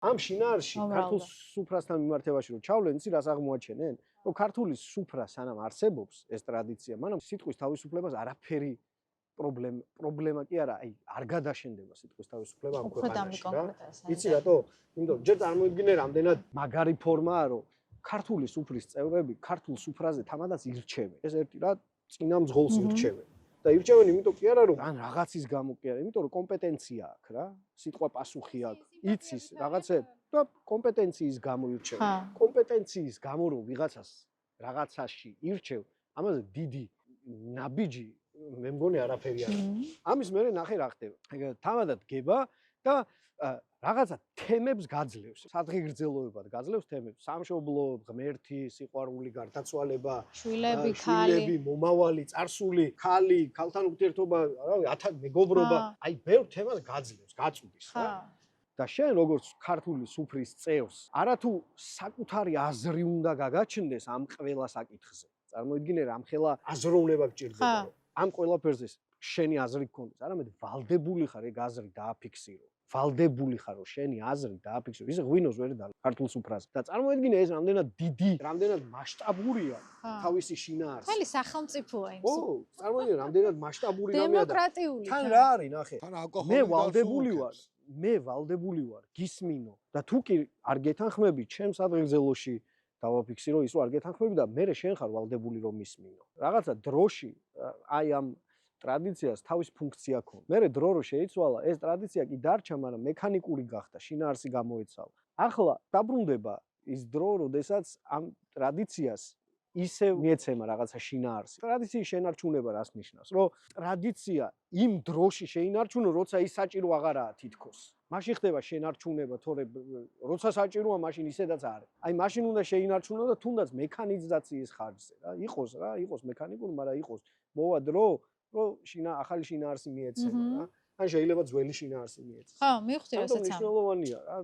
ამ შინაარსში ქართულ სუფრასთან მიმართებაში რომ ჩავლენ, იცი რას აღმოაჩენენ? რომ ქართული სუფრა სანამ არსებობს ეს ტრადიცია, მანამ სიტყვის თავისუფლებას არაფერი პრობლემა კი არა, აი არ გადაშენდება სიტყვის თავისუფლება ამ ქვეყანაში რა. იცი რატო? იმიტომ ჯერ წარმოიდგინე რამდენად მაგარი ფორმაა რომ ქართული სუფრის წევრები ქართულ სუფრაზე თამადაც ირჩევენ. ეს ერთი რა წინა მძღოლს ირჩევენ. და ირჩევენ იმიტომ კი არა რომ ან რაღაცის გამო კი არა, იმიტომ რომ კომპეტენცია აქვს რა. სიტყვა პასუხი აქვს. იცის რაღაცე და კომპეტენციის გამო ირჩევენ. კომპეტენციის გამო რომ ვიღაცას რაღაცაში ირჩევ, ამაზე დიდი ნაბიჯი მე მგონი არაფერი არ არის. ამის მერე ნახე რა ხდება. თამადად გება და რაღაცა თემებს გაძლევს. სადღეგრძელოებად გაძლევს თემებს. სამშობლო, ღმერთი, სიყვარული, გარდაცვალება, შვილები, მომავალი, წარსული, ქალი, ქალთან ურთიერთობა, რავი, მეგობრობა. აი, ბევრ თემას გაძლევს, გაწვდის რა. და შენ როგორც ქართული სუფრის წევრს, არათუ საკუთარი აზრი უნდა გაგაჩნდეს ამ ყველა საკითხზე. წარმოიდგინე რა ამხელა აზროვნება გჭირდება. ამ ყველაფერზე შენი აზრი გქონდეს. არამედ ვალდებული ხარ ეგ აზრი დააფიქსირო. ვალდებული ხარ რომ შენი აზრი დააფიქსირო. ის ღვინოს ვერ და ქართულ სუფრაზე. და წარმოიდგინე ეს რამდენად დიდი, რამდენად მასშტაბურია თავისი შინაარსი. ხელი სახელმწიფოა იმ ო, წარმოიდგინე რამდენად მასშტაბური რამეა და დემოკრატიული. თან რა არის, ნახე. მე ვალდებული ვარ გისმინო და თუ კი არ გეთანხმები ჩემს ადგილზელოში დავაფიქსირო ის რომ არ გეთანხმები და მე შენ ხარ ვალდებული რომ მისმინო. რაღაცა დროში აი ამ ტრადიციას თავის ფუნქცია ქონდა. მე დრო რო შეიცვალა, ეს ტრადიცია კი დარჩა, მაგრამ მექანიკური გახდა, შინაარსი გამოეცალა. ახლა დაბრუნდება ის დრო, როდესაც ამ ტრადიციას ისევ მიეცემა რაღაცა შინაარსი. ტრადიციის შენარჩუნება რას ნიშნავს? რომ ტრადიცია იმ დროში შეინარჩუნო, როცა ის საჭირო აღარაა თითქოს. მაშინ ხდება შენარჩუნება, თორე როცა საჭიროა, მაშინ ისედაც არის. აი მაშინ უნდა შეინარჩუნო და თუნდაც მექანიზაციის ხარჯზე რა. იყოს მექანიკური, მაგრამ იყოს მოვა დრო, რომ ახალი შინაარსი მიეცემა რა. ან შეიძლება ძველი შინაარსი მიეცეს. ხო, მივხვდი რასაც ამიტომ მნიშვნელოვანია რა.